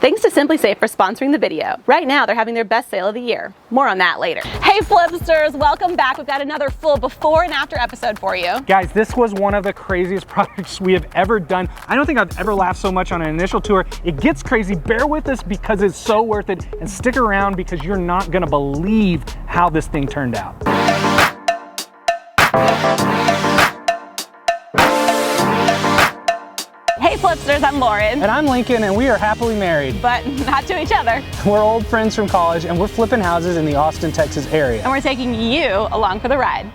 Thanks to Simply Safe for sponsoring the video. Right now, they're having their best sale of the year. More on that later. Hey Flipsters, welcome back. We've got another full before and after episode for you. Guys, this was one of the craziest projects we have ever done. I don't think I've ever laughed so much on an initial tour. It gets crazy. Bear with us because it's so worth it, and stick around because you're not gonna believe how this thing turned out. Hey Flipsters, I'm Lauren. And I'm Lincoln, and we are happily married. But not to each other. We're old friends from college, and we're flipping houses in the Austin, Texas area. And we're taking you along for the ride.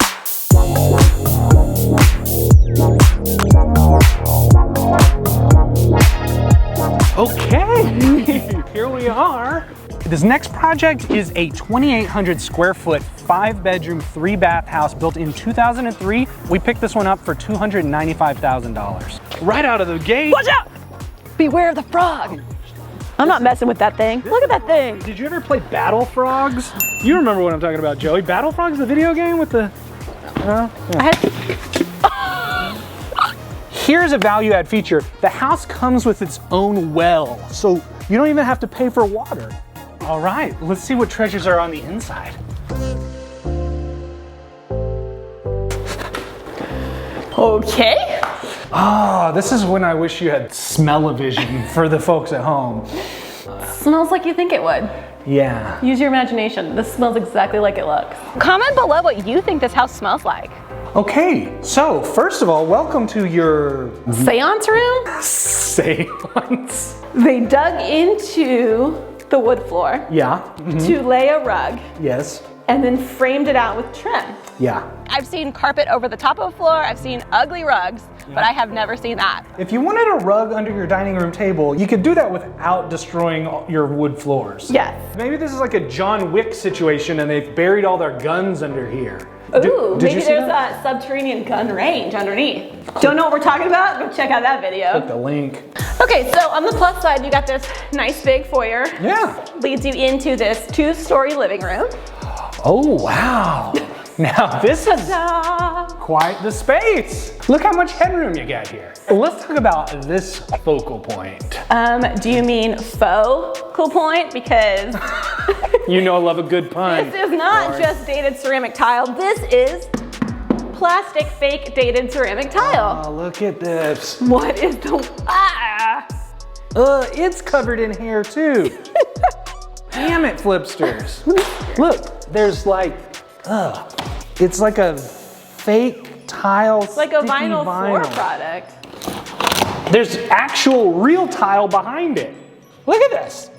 Okay, here we are. This next project is a 2,800 square foot, 5-bedroom, 3-bath house built in 2003. We picked this one up for $295,000. Right out of the gate. Watch out! Beware of the frog. I'm not messing with that thing. Look at that thing. Did you ever play Battle Frogs? You remember what I'm talking about, Joey. Battle Frogs, the video game with the... Here's a value add feature. The house comes with its own well, so you don't even have to pay for water. All right, let's see what treasures are on the inside. Okay. Oh, this is when I wish you had smell-o-vision for the folks at home. Smells like you think it would. Yeah. Use your imagination. This smells exactly like it looks. Comment below what you think this house smells like. Okay, so first of all, welcome to your... Seance room? Seance. They dug into the wood floor. Yeah. To lay a rug. Yes. And then framed it out with trim. Yeah. I've seen carpet over the top of the floor. I've seen ugly rugs, but I have never seen that. If you wanted a rug under your dining room table, you could do that without destroying your wood floors. Yes. Maybe this is like a John Wick situation and they've buried all their guns under here. Ooh, did maybe there's a subterranean gun range underneath. Don't know what we're talking about? Go check out that video. Click the link. Okay, so on the plus side, you got this nice big foyer. Yeah. Leads you into this 2-story living room. Oh, wow. Now this is quite the space. Look how much headroom you got here. Let's talk about this focal point. Do you mean faux cool point? Because you know I love a good pun. this is not just dated ceramic tile. This is plastic fake dated ceramic tile. Oh, look at this. What is the, It's covered in hair too. Damn it, Flipsters. Look, there's like, it's like a fake tile. It's like a vinyl floor product. There's actual real tile behind it. Look at this.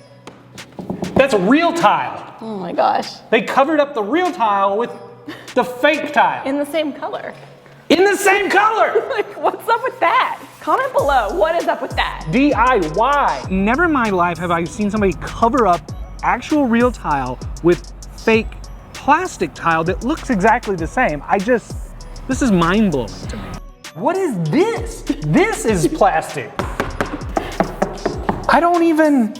That's a real tile. Oh my gosh. They covered up the real tile with the fake tile. In the same color. In the same color. Like, what's up with that? Comment below, what is up with that? DIY. Never in my life have I seen somebody cover up actual real tile with fake plastic tile that looks exactly the same. This is mind-blowing to me. What is this? This is plastic. I don't even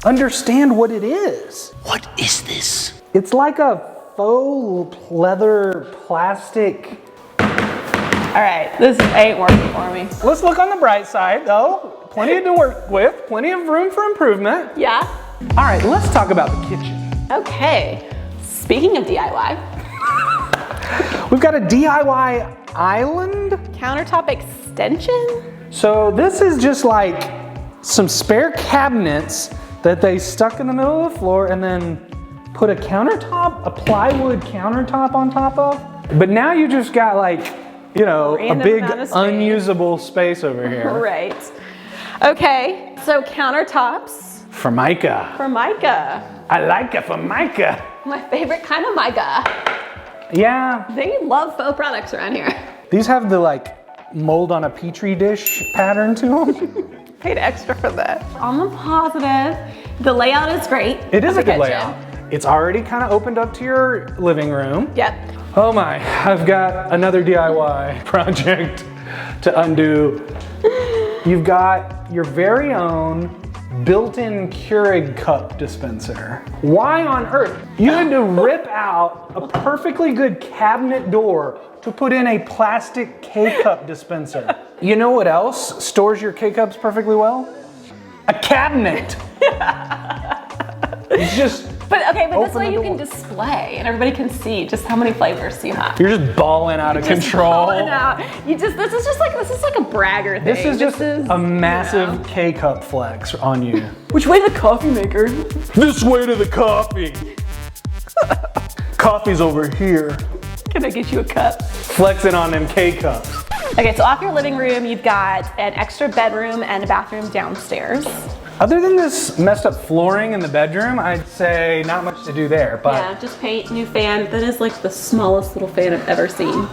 understand what it is. What is this? It's like a faux leather plastic. All right, this ain't working for me. Let's look on the bright side though. Plenty to work with, plenty of room for improvement. Yeah? All right, let's talk about the kitchen. Okay, speaking of DIY. We've got a DIY island. Countertop extension? So this is just like some spare cabinets that they stuck in the middle of the floor and then put a countertop, a plywood countertop on top of. But now you just got like, you know, a big unusable space over here. Right. Okay, so countertops. Formica. Formica. I like a Formica. My favorite kind of mica. Yeah. They love faux products around here. These have the like mold on a petri dish pattern to them. Paid extra for that. On the positive, the layout is great. It is a good layout. It's already kind of opened up to your living room. Yep. Oh my, I've got another DIY project to undo. You've got your very own built-in Keurig cup dispenser. Why on earth? You had to rip out a perfectly good cabinet door to put in a plastic K-cup dispenser. You know what else stores your K-cups perfectly well? A cabinet. It's just. But okay, but this way you door. can display and everybody can see just how many flavors you have. You're just balling out of control. Balling out. This is like a bragger thing. This is just a massive K-cup flex on you. Which way to the coffee maker? This way to the coffee. Coffee's over here. Can I get you a cup? Flexing on them K-cups. Okay, so off your living room, you've got an extra bedroom and a bathroom downstairs. Other than this messed up flooring in the bedroom, I'd say not much to do there, but. Yeah, just paint, new fan. That is like the smallest little fan I've ever seen.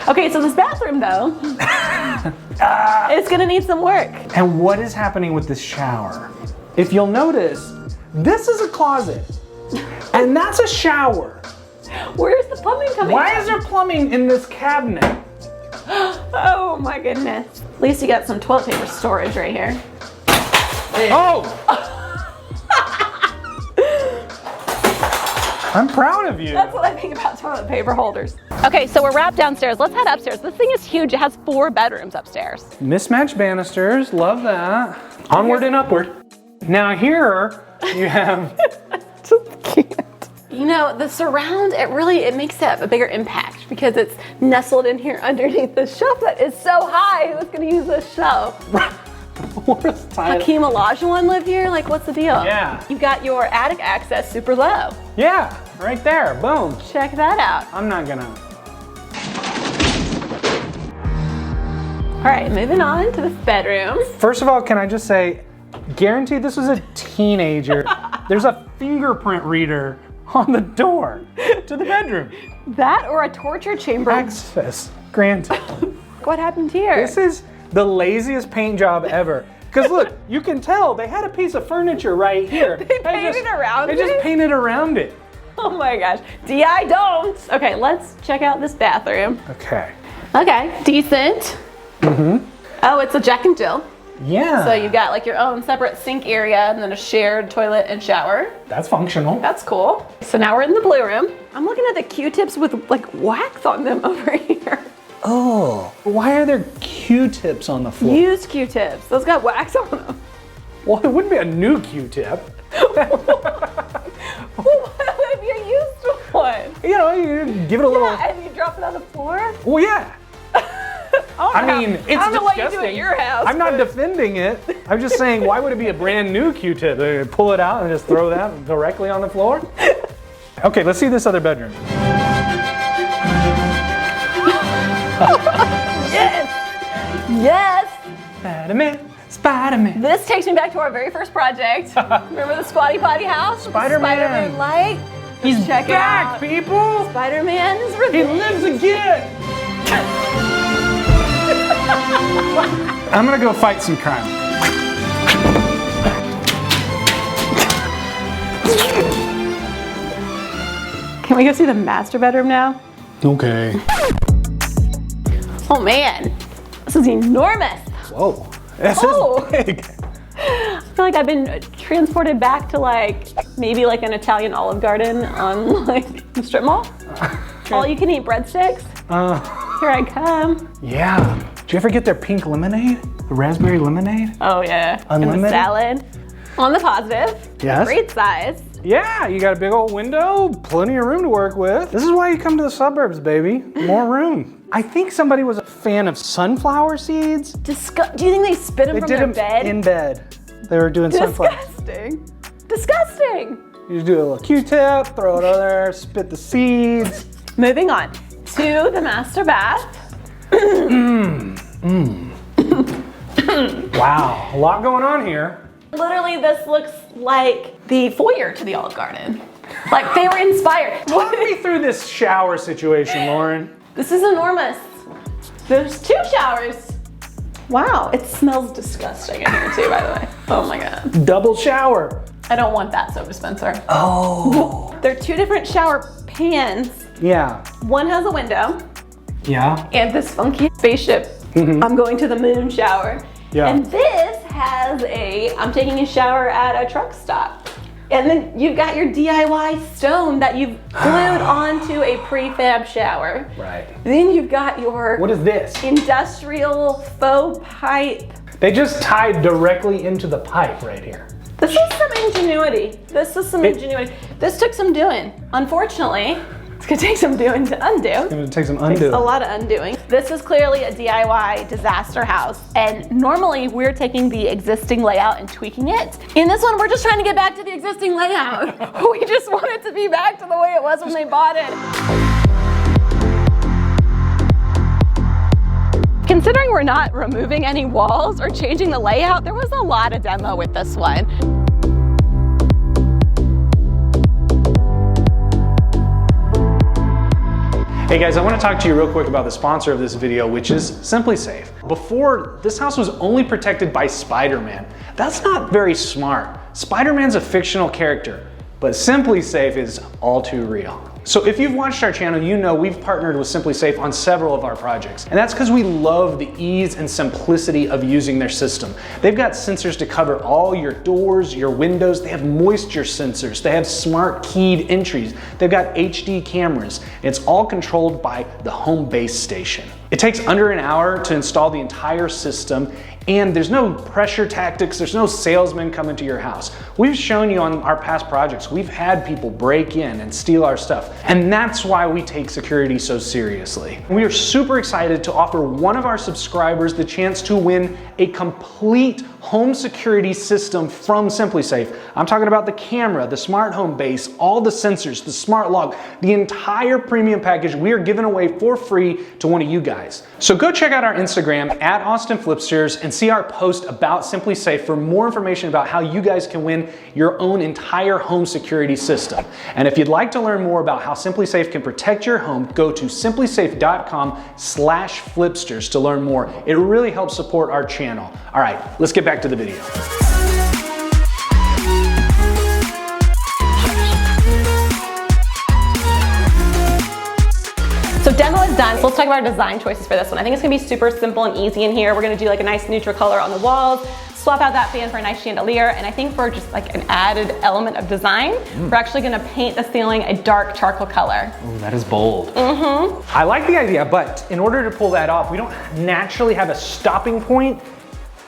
Okay, so this bathroom though, it's gonna need some work. And what is happening with this shower? If you'll notice, this is a closet, and that's a shower. Where's the plumbing coming Why from? is there plumbing in this cabinet? Oh my goodness. At least you got some toilet paper storage right here. Oh! I'm proud of you. That's what I think about toilet paper holders. Okay, so we're wrapped downstairs. Let's head upstairs. This thing is huge. It has 4 bedrooms upstairs. Mismatched banisters, love that. Onward and upward. Now here you have. Just can't. You know, the surround, it makes a bigger impact because it's nestled in here underneath the shelf that is so high. Who's gonna use this shelf? Hakeem Olajuwon live here? Like, what's the deal? Yeah. You've got your attic access super low. Yeah, right there, boom. Check that out. I'm not gonna. All right, moving on to this bedroom. First of all, can I just say, guaranteed this was a teenager. There's a fingerprint reader on the door to the bedroom. That or a torture chamber. Access granted. What happened here? This is the laziest paint job ever. Because look, you can tell they had a piece of furniture right here. They painted around it? They just painted around it. Oh my gosh. DI don't. Okay, let's check out this bathroom. Okay. Okay, decent. Mm-hmm. Oh, it's a Jack and Jill. Yeah. So you've got like your own separate sink area and then a shared toilet and shower. That's functional. That's cool. So now we're in the blue room. I'm looking at the Q-tips with like wax on them over here. Oh, why are there Q-tips on the floor? Used Q-tips. Those got wax on them. Well, it wouldn't be a new Q-tip. What if you used one? You know, you give it a little. Yeah, and you drop it on the floor? Well, yeah. I mean, it's disgusting. I don't know what you do at your house. I'm not defending it. I'm just saying, why would it be a brand new Q-tip? They pull it out and just throw that directly on the floor? Okay, let's see this other bedroom. Yes! Yes! Spider-Man, Spider-Man. This takes me back to our very first project. Remember the Squatty Potty house? Spider-Man. Spider-Man light? He's Check it back, out. people. Spider-Man's He revenge. lives again. I'm gonna go fight some crime. Can we go see the master bedroom now? Okay. Oh man, this is enormous. Whoa, this Oh. is big. I feel like I've been transported back to like maybe like an Italian Olive Garden on like the strip mall. All you can eat breadsticks. Here I come. Yeah. Did you ever get their pink lemonade? The raspberry lemonade? Oh yeah. Unlimited? And the salad. On the positive. Yes. Great size. Yeah, you got a big old window, plenty of room to work with. This is why you come to the suburbs, baby. More room. I think somebody was a fan of sunflower seeds. Do you think they spit them They from did their them bed? in bed. They were doing sunflower. Disgusting. Disgusting. You just do a little Q-tip, throw it over there, spit the seeds. Moving on to the master bath. Wow, a lot going on here. Literally, this looks like the foyer to the Olive Garden. Like they were inspired. Walk me through this shower situation, Lauren. This is enormous. There's 2 showers. Wow, it smells disgusting in here too, by the way. Oh my God. Double shower. I don't want that soap dispenser. Oh. There are 2 different shower pans. Yeah. One has a window Yeah. and this funky spaceship. I'm going to the moon shower. Yeah. And this has I'm taking a shower at a truck stop. And then you've got your DIY stone that you've glued onto a prefab shower. Right. Then you've got your What is this? industrial faux pipe. They just tied directly into the pipe right here. This is some ingenuity. This took some doing. Unfortunately, it's gonna take some doing to undo. It's gonna take some undoing. A lot of undoing. This is clearly a DIY disaster house. And normally we're taking the existing layout and tweaking it. In this one, we're just trying to get back to the existing layout. We just want it to be back to the way it was when they bought it. Considering we're not removing any walls or changing the layout, there was a lot of demo with this one. Hey guys, I want to talk to you real quick about the sponsor of this video, which is Simply Safe. Before, this house was only protected by Spider-Man. That's not very smart. Spider-Man's a fictional character, but Simply Safe is all too real. So if you've watched our channel, you know we've partnered with Simply Safe on several of our projects. And that's because we love the ease and simplicity of using their system. They've got sensors to cover all your doors, your windows. They have moisture sensors. They have smart keyed entries. They've got HD cameras. And it's all controlled by the home base station. It takes under an hour to install the entire system, and there's no pressure tactics, there's no salesman coming to your house. We've shown you on our past projects, we've had people break in and steal our stuff, and that's why we take security so seriously. We are super excited to offer one of our subscribers the chance to win a complete home security system from Simply Safe. I'm talking about the camera, the smart home base, all the sensors, the smart log, the entire premium package we are giving away for free to one of you guys. So go check out our Instagram at Austin Flipsters and see our post about Simply Safe for more information about how you guys can win your own entire home security system. And if you'd like to learn more about how Simply Safe can protect your home, go to simplysafe.com/flipsters to learn more. It really helps support our channel. All right, let's get back to the video. So demo is done, so let's talk about our design choices for this one. I think it's gonna be super simple and easy in here. We're gonna do like a nice neutral color on the walls, swap out that fan for a nice chandelier, and I think for just like an added element of design, we're actually gonna paint the ceiling a dark charcoal color. Ooh, that is bold. I like the idea, but in order to pull that off, we don't naturally have a stopping point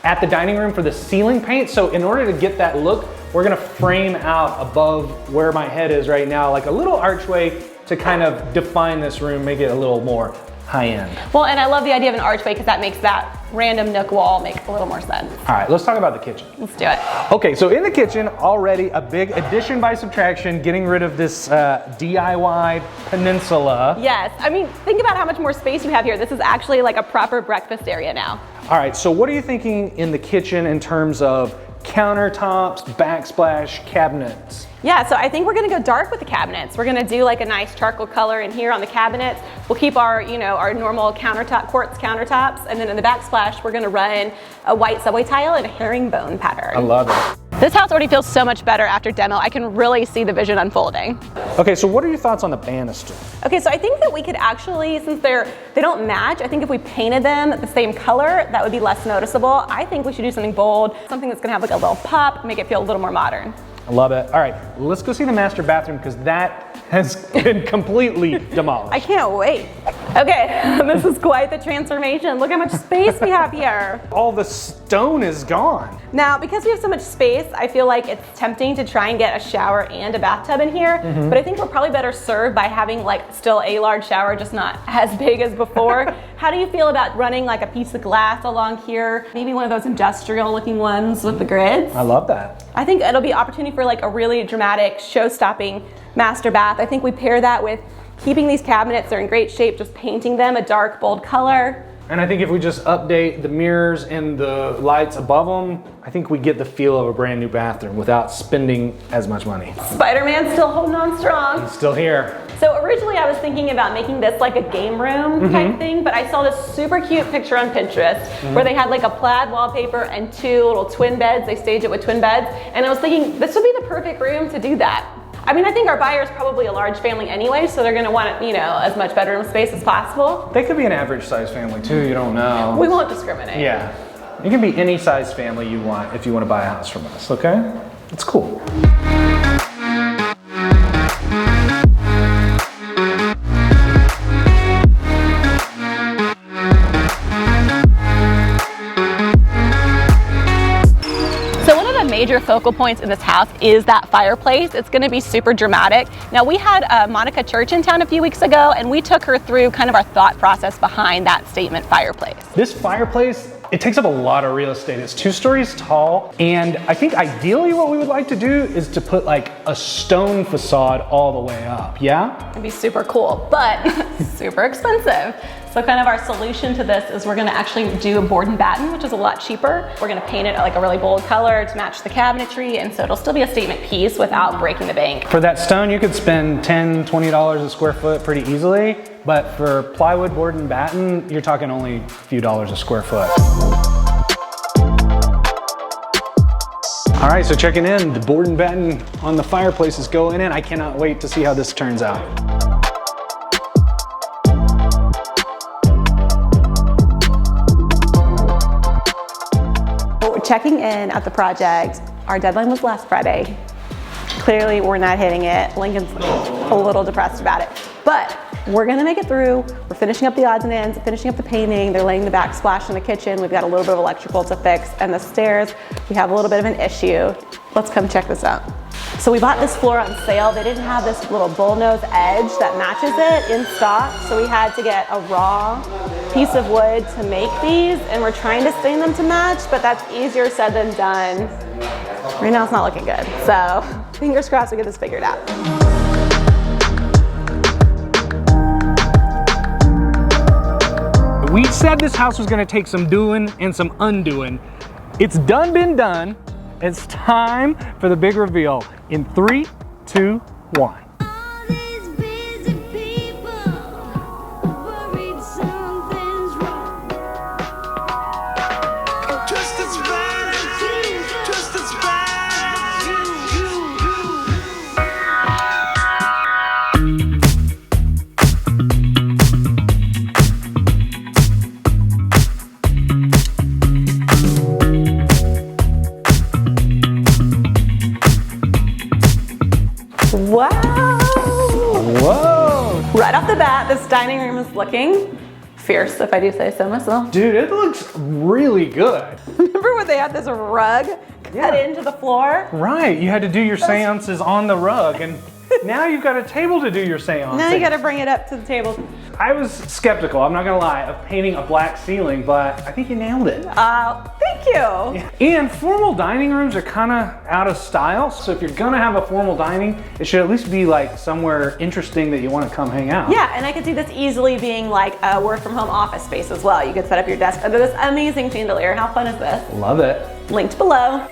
at the dining room for the ceiling paint. So in order to get that look, we're gonna frame out above where my head is right now, like a little archway to kind of define this room, make it a little more high end. Well, and I love the idea of an archway because that makes that random nook wall make a little more sense. All right, let's talk about the kitchen. Let's do it. Okay, so in the kitchen, already a big addition by subtraction, getting rid of this DIY peninsula. Yes, I mean, think about how much more space you have here. This is actually like a proper breakfast area now. All right, so what are you thinking in the kitchen in terms of countertops, backsplash, cabinets? Yeah, so I think we're gonna go dark with the cabinets. We're gonna do like a nice charcoal color in here on the cabinets. We'll keep our, our normal countertop, quartz countertops, and then in the backsplash, we're gonna run a white subway tile and a herringbone pattern. I love it. This house already feels so much better after demo. I can really see the vision unfolding. Okay, so what are your thoughts on the banister? Okay, so I think that we could actually, since they don't match, I think if we painted them the same color, that would be less noticeable. I think we should do something bold, something that's gonna have like a little pop, make it feel a little more modern. I love it. All right, let's go see the master bathroom because that has been completely demolished. I can't wait. Okay, this is quite the transformation. Look how much space we have here. All the stone is gone. Now, because we have so much space, I feel like it's tempting to try and get a shower and a bathtub in here, but I think we're probably better served by having like still a large shower, just not as big as before. How do you feel about running like a piece of glass along here? Maybe one of those industrial looking ones with the grids? I love that. I think it'll be an opportunity for like a really dramatic, show-stopping master bath. I think we pair that with keeping these cabinets, they're in great shape, just painting them a dark, bold color. And I think if we just update the mirrors and the lights above them, I think we get the feel of a brand new bathroom without spending as much money. Spider-Man's still holding on strong. He's still here. So originally I was thinking about making this like a game room type thing, but I saw this super cute picture on Pinterest where they had like a plaid wallpaper and two little twin beds. They staged it with twin beds. And I was thinking this would be the perfect room to do that. I mean, I think our buyer is probably a large family anyway, so they're gonna want, as much bedroom space as possible. They could be an average size family too, you don't know. We won't discriminate. Yeah. It can be any size family you want if you want to buy a house from us, okay? It's cool. Major focal points in this house is that fireplace. It's gonna be super dramatic. Now, we had Monica Church in town a few weeks ago, and we took her through kind of our thought process behind that statement fireplace. This fireplace, it takes up a lot of real estate. It's 2 stories tall, and I think ideally what we would like to do is to put like a stone facade all the way up, yeah? It'd be super cool, but super expensive. So kind of our solution to this is we're gonna actually do a board and batten, which is a lot cheaper. We're gonna paint it like a really bold color to match the cabinetry, and so it'll still be a statement piece without breaking the bank. For that stone, you could spend $10, $20 a square foot pretty easily, but for plywood, board and batten, you're talking only a few dollars a square foot. All right, so checking in, the board and batten on the fireplace is going in. I cannot wait to see how this turns out. Checking in at the project, our deadline was last Friday. Clearly we're not hitting it. Lincoln's a little depressed about it, but we're gonna make it through. We're finishing up the odds and ends, finishing up the painting. They're laying the backsplash in the kitchen. We've got a little bit of electrical to fix, and the stairs, we have a little bit of an issue. Let's come check this out. So we bought this floor on sale. They didn't have this little bullnose edge that matches it in stock, so we had to get a raw piece of wood to make these, and we're trying to stain them to match, but that's easier said than done. Right now it's not looking good, so fingers crossed we get this figured out. We said this house was gonna take some doing and some undoing. It's done been done. It's time for the big reveal in 3, 2, 1. Wow! Whoa! Right off the bat, this dining room is looking fierce, if I do say so myself. Dude, it looks really good. Remember when they had this rug cut into the floor? Right, you had to do your seances on the rug, and now you've got a table to do your seance. Now you gotta bring it up to the table. I was skeptical, I'm not gonna lie, of painting a black ceiling, but I think you nailed it. Thank you. Yeah. And formal dining rooms are kind of out of style, so if you're gonna have a formal dining, it should at least be like somewhere interesting that you want to come hang out. Yeah, and I could see this easily being like a work from home office space as well. You could set up your desk under this amazing chandelier. How fun is this? Love it. Linked below.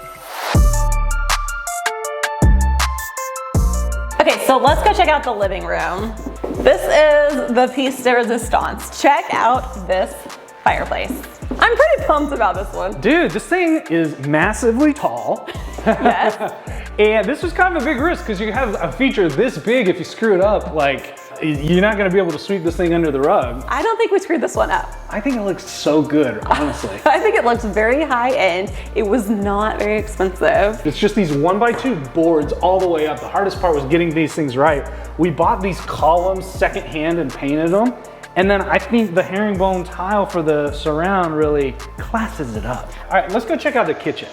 Okay, so let's go check out the living room. This is the piece de resistance. Check out this fireplace. I'm pretty pumped about this one. Dude, this thing is massively tall. Yes. And this was kind of a big risk because you have a feature this big. If you screw it up, like, you're not gonna be able to sweep this thing under the rug. I don't think we screwed this one up. I think it looks so good, honestly. I think it looks very high end. It was not very expensive. It's just these 1x2 boards all the way up. The hardest part was getting these things right. We bought these columns secondhand and painted them. And then I think the herringbone tile for the surround really classes it up. All right, let's go check out the kitchen.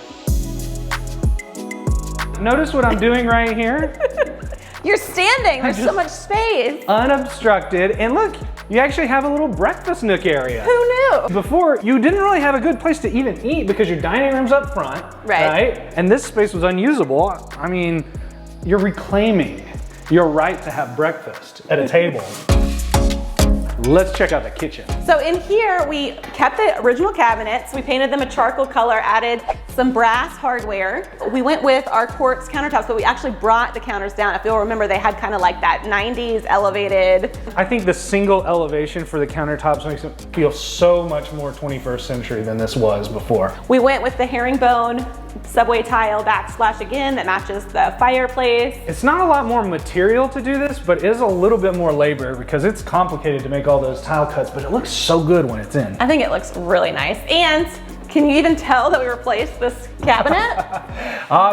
Notice what I'm doing right here? You're standing, there's so much space. Unobstructed, and look, you actually have a little breakfast nook area. Who knew? Before, you didn't really have a good place to even eat because your dining room's up front, right? And this space was unusable. I mean, you're reclaiming your right to have breakfast at a table. Let's check out the kitchen. So in here, we kept the original cabinets. We painted them a charcoal color, added some brass hardware. We went with our quartz countertops, but we actually brought the counters down. If you'll remember, they had kind of like that 90s elevated. I think the single elevation for the countertops makes it feel so much more 21st century than this was before. We went with the herringbone subway tile backsplash again that matches the fireplace. It's not a lot more material to do this, but it is a little bit more labor because it's complicated to make all those tile cuts, but it looks so good when it's in. I think it looks really nice. And can you even tell that we replaced this cabinet?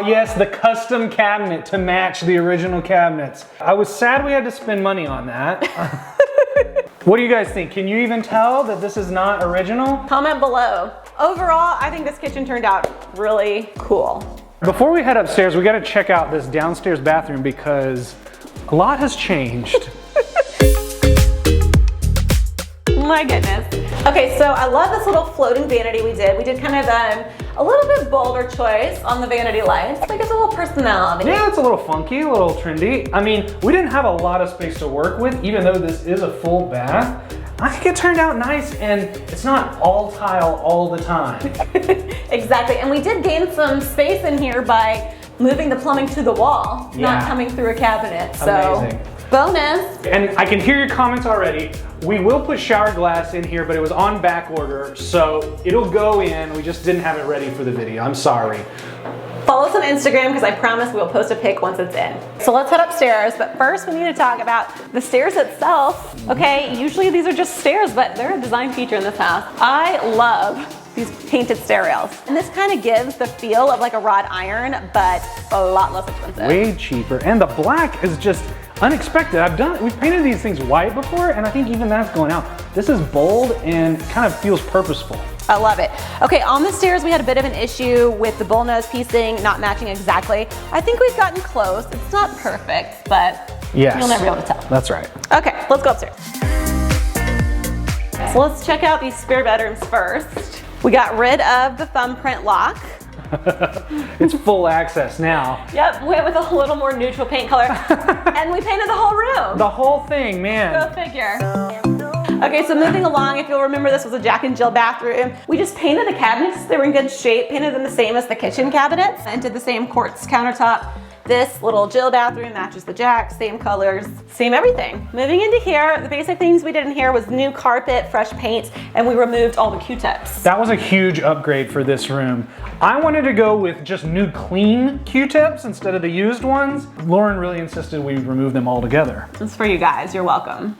Yes, the custom cabinet to match the original cabinets. I was sad we had to spend money on that. What do you guys think? Can you even tell that this is not original? Comment below. Overall, I think this kitchen turned out really cool. Before we head upstairs, we gotta check out this downstairs bathroom because a lot has changed. My goodness. Okay, so I love this little floating vanity we did. We did kind of a little bit bolder choice on the vanity lights. Like it's a little personality. Yeah, it's a little funky, a little trendy. I mean, we didn't have a lot of space to work with, even though this is a full bath. I think it turned out nice, and it's not all tile all the time. Exactly, and we did gain some space in here by moving the plumbing to the wall, not coming through a cabinet. So, amazing. Bonus. And I can hear your comments already. We will put shower glass in here, but it was on back order, so it'll go in. We just didn't have it ready for the video. I'm sorry. Follow us on Instagram because I promise we'll post a pic once it's in. So let's head upstairs, but first we need to talk about the stairs itself. Okay, usually these are just stairs, but they're a design feature in this house. I love these painted stair rails. And this kind of gives the feel of like a wrought iron, but a lot less expensive. Way cheaper, and the black is just unexpected. We've painted these things white before, and I think even that's going out. This is bold and kind of feels purposeful. I love it. Okay, on the stairs we had a bit of an issue with the bullnose piecing not matching exactly. I think we've gotten close. It's not perfect, but you'll never be able to tell. That's right. Okay, let's go upstairs. So let's check out these spare bedrooms first. We got rid of the thumbprint lock. It's full access now. Yep, went with a little more neutral paint color. And we painted the whole room. The whole thing, man. Go figure. Okay, so moving along, if you'll remember, this was a Jack and Jill bathroom. We just painted the cabinets. They were in good shape, painted them the same as the kitchen cabinets, and did the same quartz countertop. This little Jill bathroom matches the Jack, same colors, same everything. Moving into here, the basic things we did in here was new carpet, fresh paint, and we removed all the Q-tips. That was a huge upgrade for this room. I wanted to go with just new clean Q-tips instead of the used ones. Lauren really insisted we remove them all together. It's for you guys, you're welcome.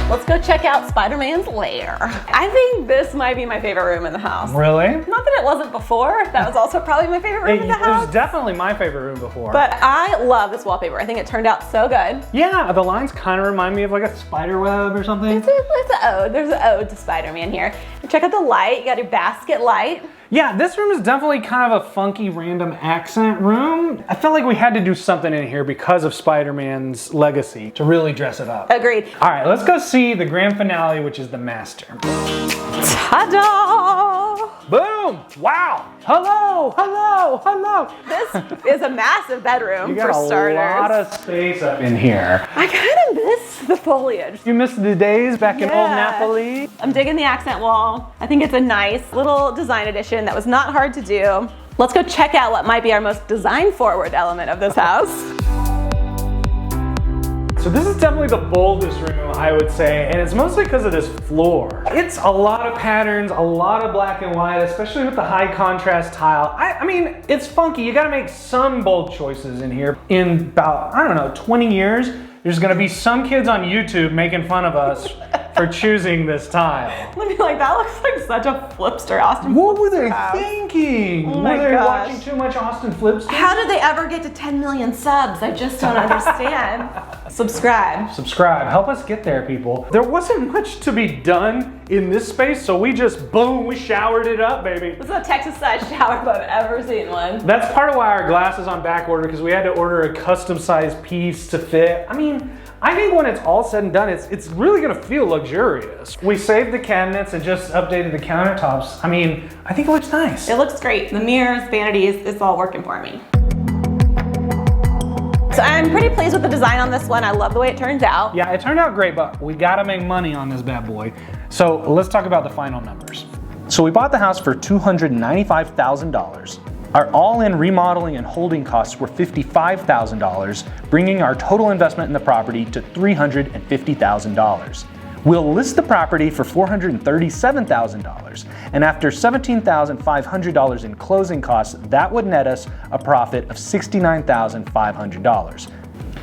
Let's go check out Spider-Man's lair. I think this might be my favorite room in the house. Really? Not that it wasn't before. That was also probably my favorite room in the house. It was definitely my favorite room before. But I love this wallpaper. I think it turned out so good. Yeah, the lines kind of remind me of like a spider web or something. It's an ode. There's an ode to Spider-Man here. Check out the light. You got your basket light. Yeah, this room is definitely kind of a funky random accent room. I felt like we had to do something in here because of Spider-Man's legacy to really dress it up. Agreed. All right, let's go see the grand finale, which is the master. Ta-da! Boom! Wow! Hello! Hello! Hello! This is a massive bedroom for starters. You got a lot of space up in here. I kind of miss the foliage. You missed the days back in old Napoli? I'm digging the accent wall. I think it's a nice little design addition that was not hard to do. Let's go check out what might be our most design-forward element of this house. So this is definitely the boldest room, I would say, and it's mostly because of this floor. It's a lot of patterns, a lot of black and white, especially with the high contrast tile. I mean, it's funky. You gotta make some bold choices in here. In about, I don't know, 20 years, there's gonna be some kids on YouTube making fun of us for choosing this tile. Let me like, that looks like such a Flipster, Austin What were they house. Thinking? Oh my were they gosh. watching too much Austin Flipsters? How did they ever get to 10 million subs? I just don't understand. Subscribe. Subscribe, help us get there, people. There wasn't much to be done in this space, so we just, boom, we showered it up, baby. This is the Texas-sized shower if I've ever seen one. That's part of why our glass is on back order, because we had to order a custom-sized piece to fit. I mean, I think when it's all said and done, it's really gonna feel luxurious. We saved the cabinets and just updated the countertops. I mean, I think it looks nice. It looks great. The mirrors, vanities, it's all working for me. So I'm pretty pleased with the design on this one. I love the way it turns out. Yeah, it turned out great, but we gotta make money on this bad boy. So let's talk about the final numbers. So we bought the house for $295,000. Our all-in remodeling and holding costs were $55,000, bringing our total investment in the property to $350,000. We'll list the property for $437,000, and after $17,500 in closing costs, that would net us a profit of $69,500.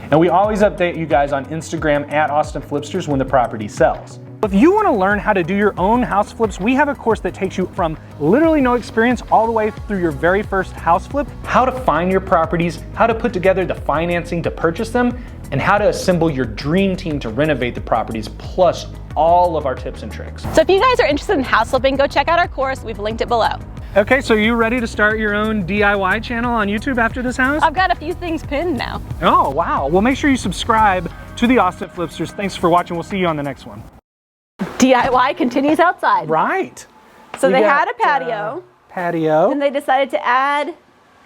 And we always update you guys on Instagram at Austin Flipsters when the property sells. If you want to learn how to do your own house flips, we have a course that takes you from literally no experience all the way through your very first house flip, how to find your properties, how to put together the financing to purchase them, and how to assemble your dream team to renovate the properties, plus all of our tips and tricks. So if you guys are interested in house flipping, go check out our course. We've linked it below. Okay, so you ready to start your own DIY channel on YouTube after this house? I've got a few things pinned now. Oh, wow. Well, make sure you subscribe to the Austin Flipsters. Thanks for watching. We'll see you on the next one. DIY continues outside. Right. So We they got, had a patio. Patio. Then they decided to add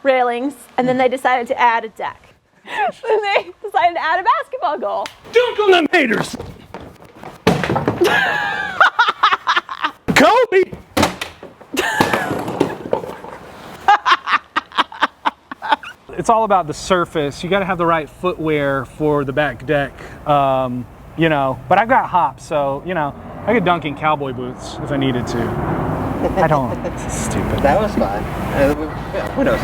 railings, and then they decided to add a deck. Then they decided to add a basketball goal. Dunk on them haters! Kobe! It's all about the surface. You got to have the right footwear for the back deck, you know. But I've got hops, so you know I could dunk in cowboy boots if I needed to. I don't. It's stupid. That was fun. Who knows?